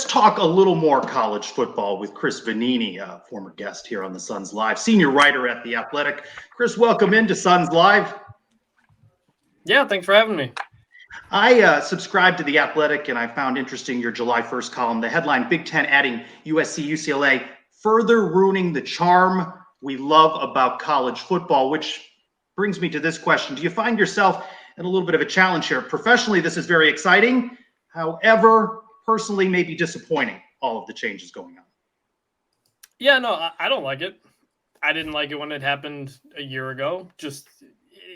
talk a little more college football with Chris Vannini, a former guest here on the Suns Live, senior writer at The Athletic. Chris, welcome into Suns Live. Yeah, thanks for having me. I subscribed to The Athletic, and I found interesting your July 1st column. The headline, Big Ten adding USC, UCLA, further ruining the charm we love about college football, which brings me to this question. Do you find yourself in a little bit of a challenge here? Professionally, this is very exciting. However, personally, maybe disappointing, all of the changes going on. Yeah, no, I don't like it. I didn't like it when it happened a year ago, just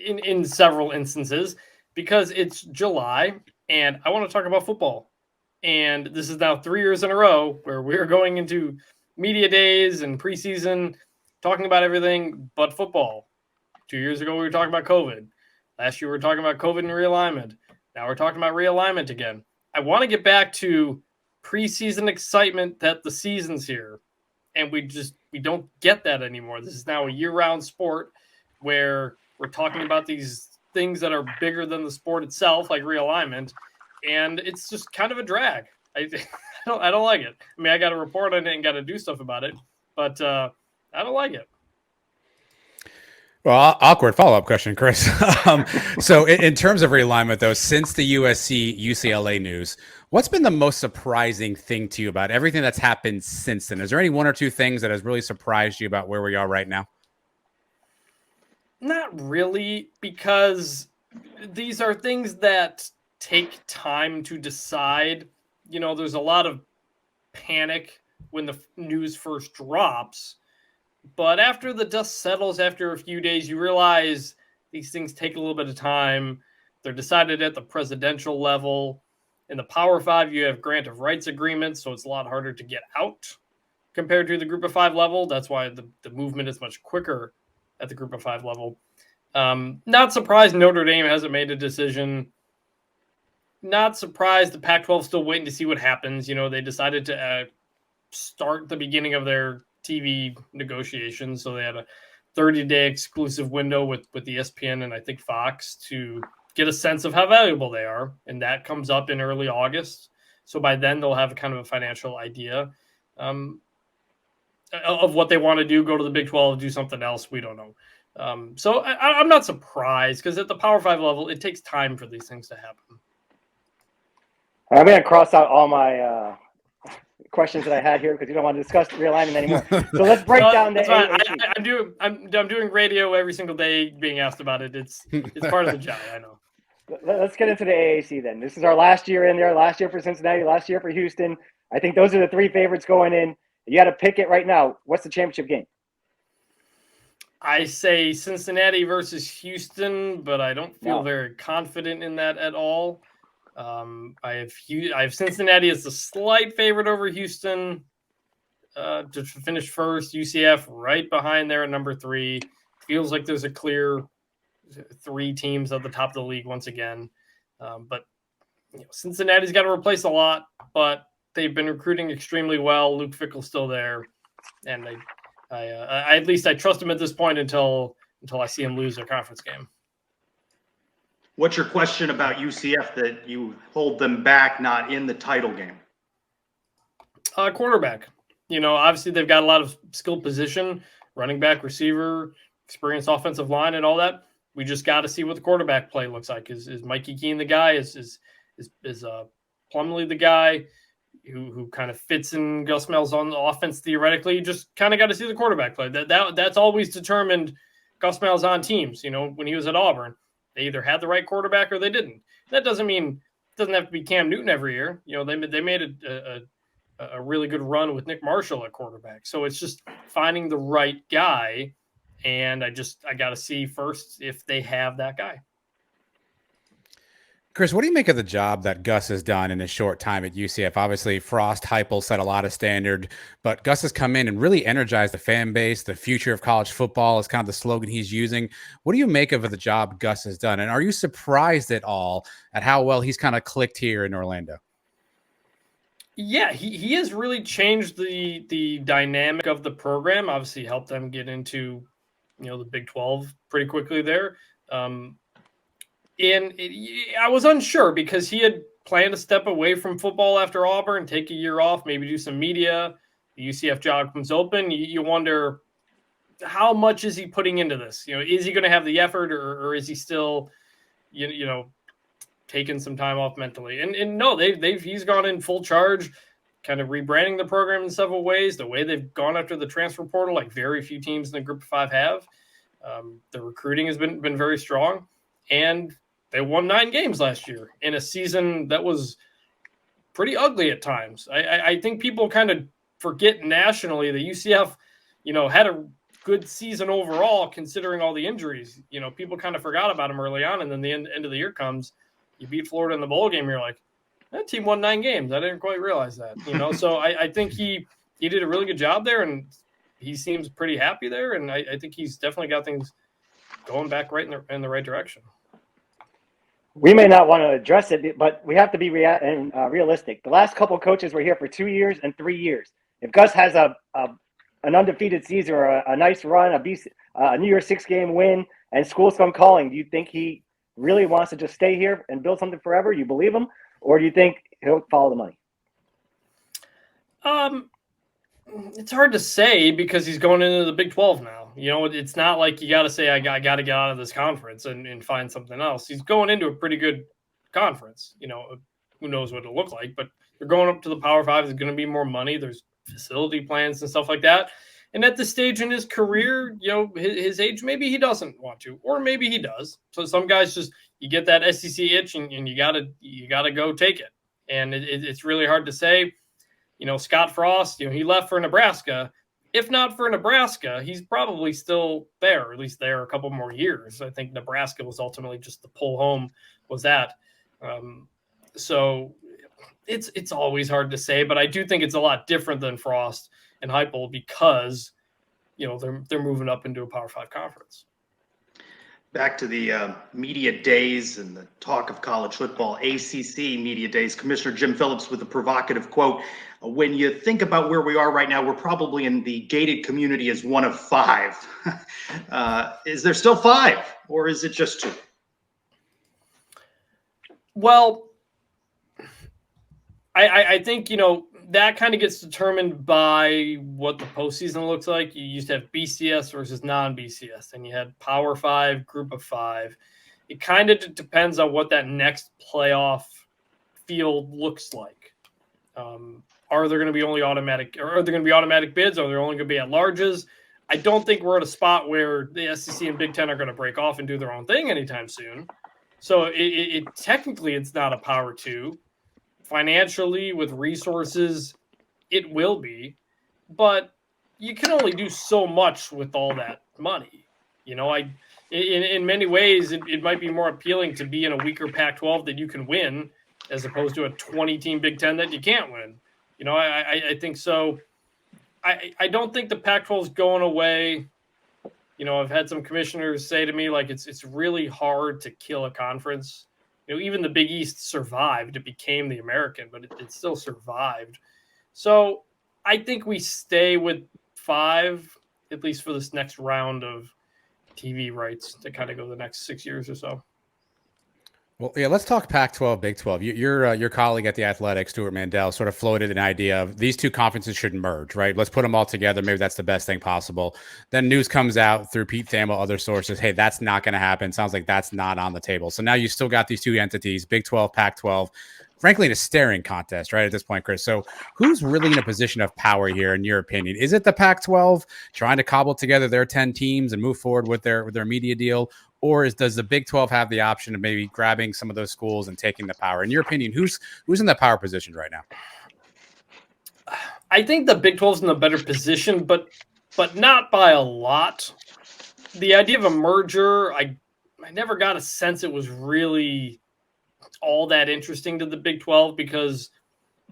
in several instances, because it's July and I want to talk about football. And this is now 3 years in a row where we're going into media days and preseason talking about everything but football. 2 years ago, we were talking about COVID. Last year, we were talking about COVID and realignment. Now we're talking about realignment again. I want to get back to preseason excitement that the season's here. And we don't get that anymore. This is now a year-round sport where we're talking about these things that are bigger than the sport itself, like realignment. And it's just kind of a drag. I don't like it. I mean, I got to report on it and got to do stuff about it, but I don't like it. Well, awkward follow-up question, Chris. So in terms of realignment, though, since the USC UCLA news, what's been the most surprising thing to you about everything that's happened since then? Is there any one or two things that has really surprised you about where we are right now? Not really, because these are things that take time to decide. You know, there's a lot of panic when the news first drops. But after the dust settles, after a few days, you realize these things take a little bit of time. They're decided at the presidential level. In the Power Five, you have grant of rights agreements, so it's a lot harder to get out compared to the Group of Five level. That's why the movement is much quicker at the Group of Five level. Not surprised Notre Dame hasn't made a decision. Not surprised the Pac-12 still waiting to see what happens. You know, they decided to start the beginning of their TV negotiations. So they had a 30-day exclusive window with ESPN and I think Fox to get a sense of how valuable they are. And that comes up in early August. So by then they'll have a kind of a financial idea of what they want to do, go to the Big 12, do something else. We don't know. So I'm not surprised because at the Power 5 level, it takes time for these things to happen. I'm going to cross out all my questions that I had here because you don't want to discuss realignment anymore. So let's break down the AAC. I'm doing radio every single day being asked about it. It's part of the job, I know. Let's get into the AAC then. This is our last year in there, last year for Cincinnati, last year for Houston. I think those are the three favorites going in. You got to pick it right now. What's the championship game? I say Cincinnati versus Houston, but I don't feel very confident in that at all. I have Cincinnati as the slight favorite over Houston to finish first. UCF right behind there at number 3. Feels like there's a clear 3 teams at the top of the league once again. But Cincinnati's got to replace a lot, but they've been recruiting extremely well. Luke Fickell's still there, and I at least I trust him at this point until I see him lose their conference game. What's your question about UCF that you hold them back, not in the title game? Quarterback. Obviously they've got a lot of skilled position, running back, receiver, experienced offensive line, and all that. We just got to see what the quarterback play looks like. Is Mikey Keene the guy? Is Plumlee the guy who kind of fits in Gus Malzahn offense theoretically? You just kind of got to see the quarterback play. That's always determined Gus Malzahn teams. When he was at Auburn, they either had the right quarterback or they didn't. That doesn't mean it doesn't have to be Cam Newton every year. They made a really good run with Nick Marshall at quarterback. So it's just finding the right guy. And I got to see first if they have that guy. Chris, what do you make of the job that Gus has done in his short time at UCF? Obviously, Frost, Heupel set a lot of standard, but Gus has come in and really energized the fan base. The future of college football is kind of the slogan he's using. What do you make of the job Gus has done? And are you surprised at all at how well he's kind of clicked here in Orlando? Yeah, he has really changed the dynamic of the program. Obviously, helped them get into the Big 12 pretty quickly there. And I was unsure because he had plan to step away from football after Auburn, take a year off, maybe do some media. The UCF job comes open. You wonder, how much is he putting into this? Is he going to have the effort, or is he still, taking some time off mentally? And no, he's gone in full charge, kind of rebranding the program in several ways. The way they've gone after the transfer portal, like very few teams in the Group of Five have. The recruiting has been very strong, and they won 9 games last year in a season that was pretty ugly at times. I think people kind of forget nationally that UCF, had a good season overall considering all the injuries. People kind of forgot about them early on, and then the end of the year comes, you beat Florida in the bowl game, you're like, that team won 9 games. I didn't quite realize that. So I think he did a really good job there, and he seems pretty happy there, and I think he's definitely got things going back right in the right direction. We may not want to address it, but we have to be realistic. The last couple of coaches were here for 2 years and 3 years. If Gus has an undefeated season or a nice run, a New Year's 6-game win, and schools come calling, do you think he really wants to just stay here and build something forever? You believe him? Or do you think he'll follow the money? It's hard to say because he's going into the Big 12 now. It's not like you got to say, I got to get out of this conference and find something else. He's going into a pretty good conference. Who knows what it'll look like, but they're going up to the Power 5. There's going to be more money. There's facility plans and stuff like that. And at this stage in his career, his age, maybe he doesn't want to, or maybe he does. So some guys just, you get that SEC itch and you gotta go take it. And it's really hard to say. Scott Frost, he left for Nebraska. If not for Nebraska, he's probably still there, or at least there a couple more years. I think Nebraska was ultimately just the pull home was that. So it's always hard to say, but I do think it's a lot different than Frost and Heupel because, they're moving up into a Power 5 conference. Back to the media days and the talk of college football, ACC media days. Commissioner Jim Phillips with a provocative quote. When you think about where we are right now, we're probably in the gated community as one of 5. Is there still 5 or is it just 2? Well, I think, that kind of gets determined by what the postseason looks like. You used to have BCS versus non-BCS, and you had Power 5, Group of 5. It kind of depends on what that next playoff field looks like. Are there going to be automatic bids? Are there only going to be at larges? I don't think we're at a spot where the SEC and Big Ten are going to break off and do their own thing anytime soon. So it technically it's not a Power 2. Financially, with resources, it will be, but you can only do so much with all that money. In many ways, it might be more appealing to be in a weaker Pac-12 that you can win, as opposed to a 20-team Big Ten that you can't win. I think so. I don't think the Pac-12 is going away. I've had some commissioners say to me, like, it's really hard to kill a conference. Even the Big East survived. It became the American, but it still survived. So I think we stay with 5, at least for this next round of TV rights to kind of go the next 6 years or so. Well, yeah, let's talk Pac-12, Big 12. Your colleague at The Athletic, Stuart Mandel, sort of floated an idea of these 2 conferences should merge, right? Let's put them all together. Maybe that's the best thing possible. Then news comes out through Pete Thamel, other sources. Hey, that's not going to happen. Sounds like that's not on the table. So now you still got these 2 entities, Big 12, Pac-12, frankly, in a staring contest, right, at this point, Chris. So who's really in a position of power here, in your opinion? Is it the Pac-12 trying to cobble together their 10 teams and move forward with their media deal? Or does the Big 12 have the option of maybe grabbing some of those schools and taking the power? In your opinion, who's in that power position right now? I think the Big 12 is in a better position, but not by a lot. The idea of a merger, I never got a sense it was really all that interesting to the Big 12, because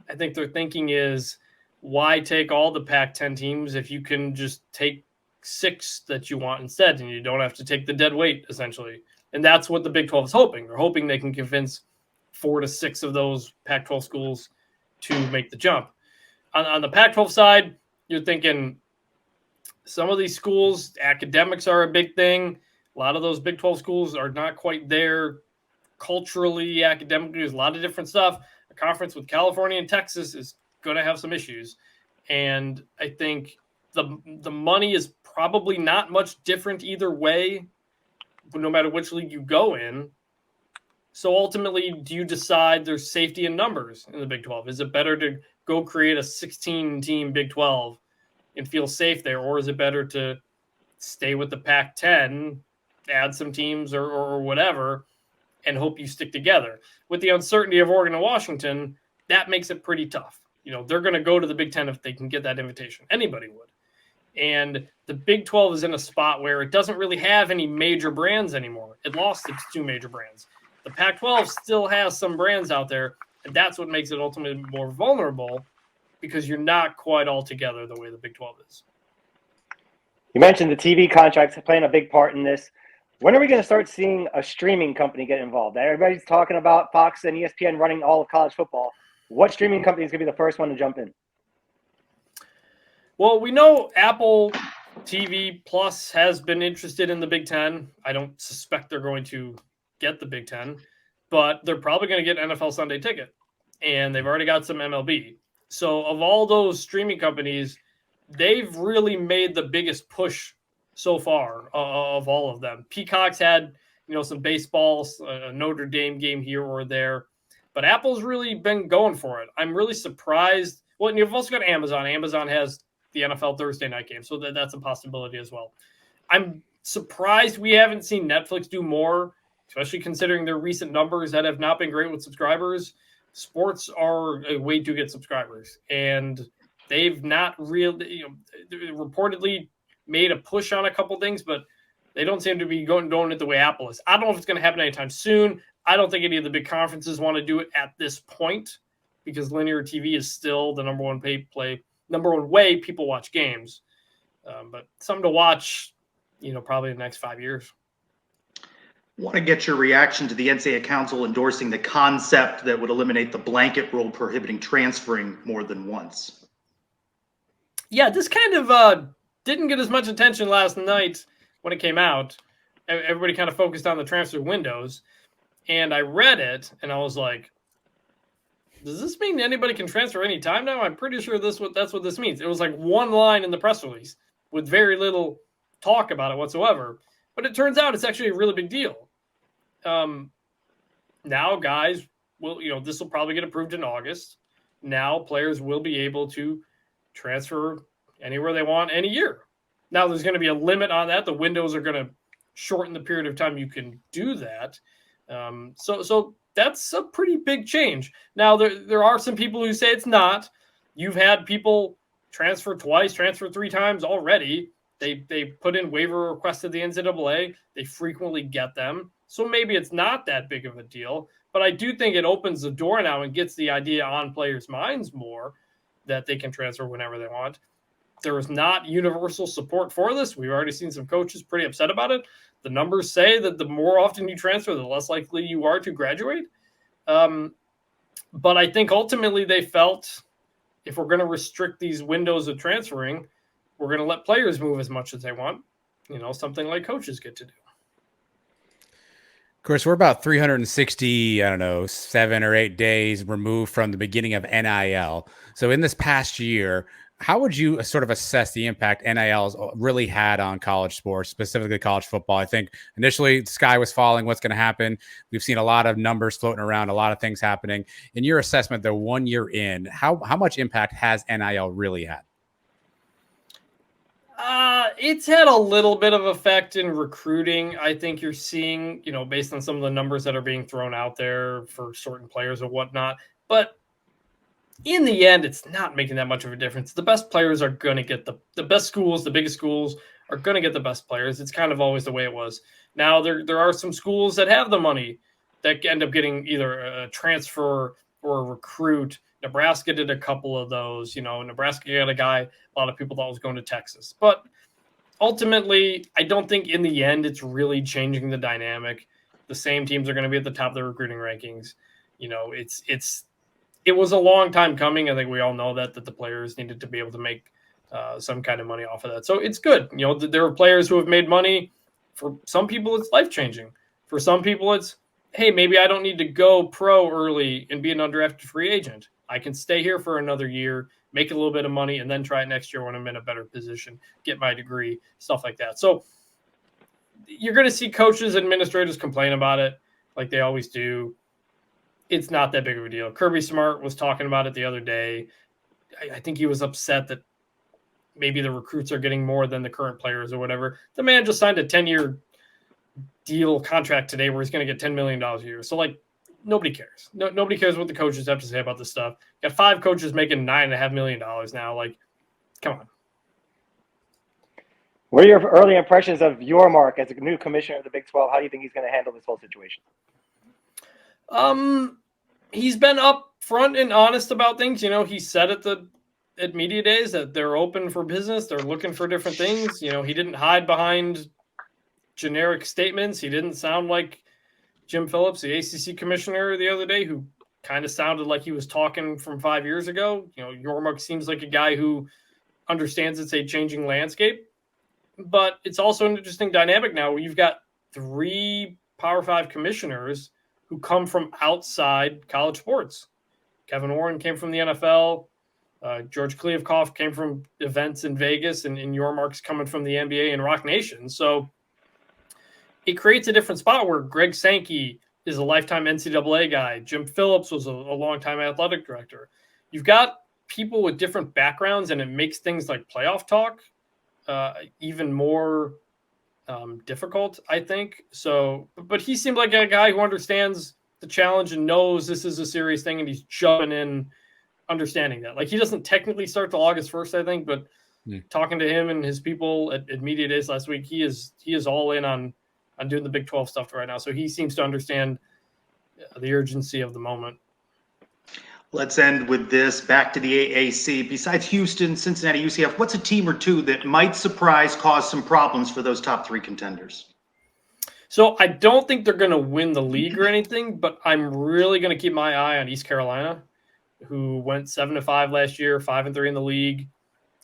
I think their thinking is, why take all the Pac-10 teams if you can just take 6 that you want instead, and you don't have to take the dead weight, essentially. And that's what the Big 12 is hoping. They're hoping they can convince 4 to 6 of those Pac-12 schools to make the jump. On the Pac-12 side, you're thinking some of these schools, academics are a big thing. A lot of those Big 12 schools are not quite there culturally, academically, there's a lot of different stuff. A conference with California and Texas is going to have some issues. And I think the money is probably not much different either way, no matter which league you go in. So ultimately, do you decide there's safety in numbers in the Big 12? Is it better to go create a 16-team Big 12 and feel safe there? Or is it better to stay with the Pac-10, add some teams or whatever, and hope you stick together? With the uncertainty of Oregon and Washington, that makes it pretty tough. They're going to go to the Big 10 if they can get that invitation. Anybody would. And the Big 12 is in a spot where it doesn't really have any major brands anymore. It lost its two major brands. The Pac-12 still has some brands out there, and that's what makes it ultimately more vulnerable, because you're not quite all together the way the Big 12 is. You mentioned the TV contracts playing a big part in this. When are we going to start seeing a streaming company get involved? Everybody's talking about Fox and ESPN running all of college football. What streaming company is going to be the first one to jump in? Well, we know Apple TV Plus has been interested in the Big Ten. I don't suspect they're going to get the Big Ten, but they're probably going to get NFL Sunday Ticket, and they've already got some MLB. So of all those streaming companies, they've really made the biggest push so far of all of them. Peacock's had, some baseballs, a Notre Dame game here or there, but Apple's really been going for it. I'm really surprised. Well, and you've also got Amazon. Amazon has the NFL Thursday night game, so that's a possibility as well. I'm surprised we haven't seen Netflix do more, especially considering their recent numbers that have not been great with subscribers. Sports are a way to get subscribers, and they've not really, reportedly made a push on a couple things, but they don't seem to be going it the way Apple is. I don't know if it's going to happen anytime soon. I don't think any of the big conferences want to do it at this point, because linear TV is still the number one way people watch games. But something to watch, probably in the next 5 years. Want to get your reaction to the NCAA Council endorsing the concept that would eliminate the blanket rule prohibiting transferring more than once. Yeah, this kind of didn't get as much attention last night when it came out. Everybody kind of focused on the transfer windows, and I read it, and I was like, does this mean anybody can transfer any time now? I'm pretty sure that's what this means. It was like one line in the press release with very little talk about it whatsoever. But it turns out it's actually a really big deal. Now guys will, this will probably get approved in August. Now players will be able to transfer anywhere they want any year. Now there's going to be a limit on that. The windows are going to shorten the period of time you can do that. So that's a pretty big change. Now there are some people who say it's not. You've had people transfer twice, transfer 3 times already. They put in waiver requests to the NCAA. They frequently get them. So maybe it's not that big of a deal. But I do think it opens the door now and gets the idea on players' minds more that they can transfer whenever they want. There is not universal support for this. We've already seen some coaches pretty upset about it. The numbers say that the more often you transfer, the less likely you are to graduate. But I think ultimately they felt, if we're going to restrict these windows of transferring, we're going to let players move as much as they want, something like coaches get to do. Of course, we're about 360, 7 or 8 days removed from the beginning of NIL. So in this past year, how would you sort of assess the impact NIL's really had on college sports, specifically college football? I think initially the sky was falling. What's going to happen? We've seen a lot of numbers floating around, a lot of things happening. In your assessment, the 1 year in, how much impact has NIL really had? It's had a little bit of effect in recruiting. I think you're seeing, based on some of the numbers that are being thrown out there for certain players or whatnot. But in the end, it's not making that much of a difference. The best players are going to get the best schools, the biggest schools are going to get the best players. It's kind of always the way it was. Now, there are some schools that have the money that end up getting either a transfer or a recruit. Nebraska did a couple of those. Nebraska got a guy a lot of people thought was going to Texas. But ultimately, I don't think in the end it's really changing the dynamic. The same teams are going to be at the top of the recruiting rankings. It was a long time coming. I think we all know that the players needed to be able to make some kind of money off of that. So it's good. There are players who have made money. For some people, it's life-changing. For some people, it's hey, maybe I don't need to go pro early and be an undrafted free agent. I can stay here for another year, make a little bit of money, and then try it next year when I'm in a better position, get my degree, stuff like that. So you're going to see coaches, administrators complain about it like they always do. It's not that big of a deal. Kirby Smart was talking about it the other day. I think he was upset that maybe the recruits are getting more than the current players or whatever. The man just signed a 10-year deal contract today where he's going to get $10 million a year. So, like, nobody cares. Nobody cares what the coaches have to say about this stuff. Got 5 coaches making $9.5 million now. Like, come on. What are your early impressions of Yormark as a new commissioner of the Big 12? How do you think he's going to handle this whole situation? He's been upfront and honest about things. You know, he said at media days that they're open for business. They're looking for different things. You know, he didn't hide behind generic statements. He didn't sound like Jim Phillips, the ACC commissioner the other day, who kind of sounded like he was talking from 5 years ago. You know, Yormark seems like a guy who understands it's a changing landscape. But it's also an interesting dynamic now where you've got 3 Power 5 commissioners who come from outside college sports. Kevin Warren came from the NFL. George Kliavkoff came from events in Vegas, and Yormark's coming from the NBA and Rock Nation. So it creates a different spot where Greg Sankey is a lifetime NCAA guy. Jim Phillips was a longtime athletic director. You've got people with different backgrounds, and it makes things like playoff talk even more difficult, I think. So, but he seemed like a guy who understands the challenge and knows this is a serious thing, and he's jumping in, understanding that. Like, he doesn't technically start till August 1st, I think, but talking to him and his people at media days last week, he is all in on doing the Big 12 stuff right now. So he seems to understand the urgency of the moment. Let's end with this. Back to the AAC. Besides Houston, Cincinnati, UCF, what's a team or two that might surprise, cause some problems for those top 3 contenders? So I don't think they're going to win the league or anything, but I'm really going to keep my eye on East Carolina, who went 7-5 last year, 5-3 in the league.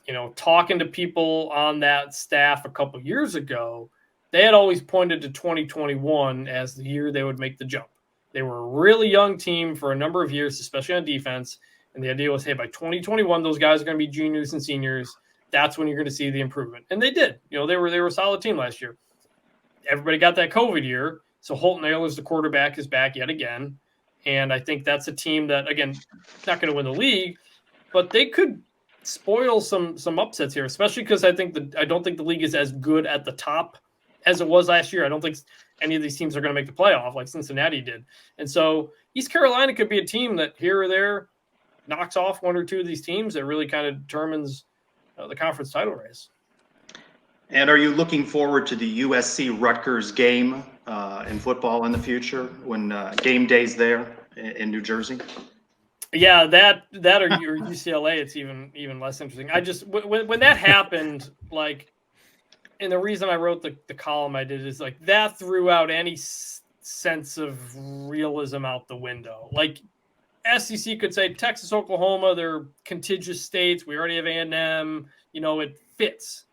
You know, talking to people on that staff a couple years ago, they had always pointed to 2021 as the year they would make the jump. They were a really young team for a number of years, especially on defense. And the idea was, hey, by 2021, those guys are going to be juniors and seniors. That's when you're going to see the improvement. And they did. You know, they were a solid team last year. Everybody got that COVID year. So Holton Ahlers, the quarterback, is back yet again. And I think that's a team that, again, not going to win the league, but they could spoil some upsets here, especially because I don't think the league is as good at the top as it was last year. I don't think any of these teams are going to make the playoff like Cincinnati did. And so East Carolina could be a team that here or there knocks off 1 or 2 of these teams that really kind of determines the conference title race. And are you looking forward to the USC-Rutgers game in football in the future when game day's there in New Jersey? Yeah, that or UCLA, it's even less interesting. I just when that happened, like, and the reason I wrote the column I did is like that threw out any sense of realism out the window. Like, SEC could say Texas, Oklahoma, they're contiguous states. We already have A&M. You know, it fits.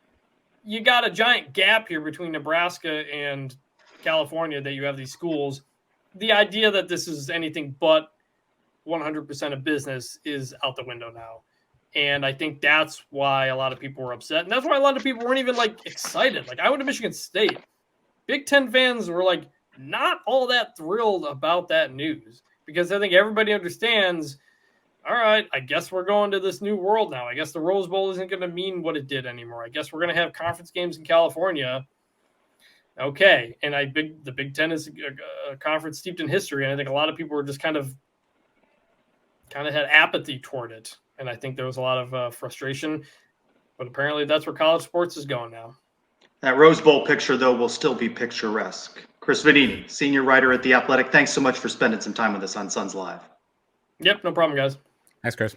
You got a giant gap here between Nebraska and California that you have these schools. The idea that this is anything but 100% of business is out the window now. And I think that's why a lot of people were upset. And that's why a lot of people weren't even, like, excited. Like, I went to Michigan State. Big Ten fans were, like, not all that thrilled about that news. Because I think everybody understands, all right, I guess we're going to this new world now. I guess the Rose Bowl isn't going to mean what it did anymore. I guess we're going to have conference games in California. Okay. And the Big Ten is a conference steeped in history. And I think a lot of people were just kind of had apathy toward it. And I think there was a lot of frustration, but apparently that's where college sports is going now. That Rose Bowl picture, though, will still be picturesque. Chris Vannini, senior writer at The Athletic, thanks so much for spending some time with us on Suns Live. Yep, no problem, guys. Thanks, Chris.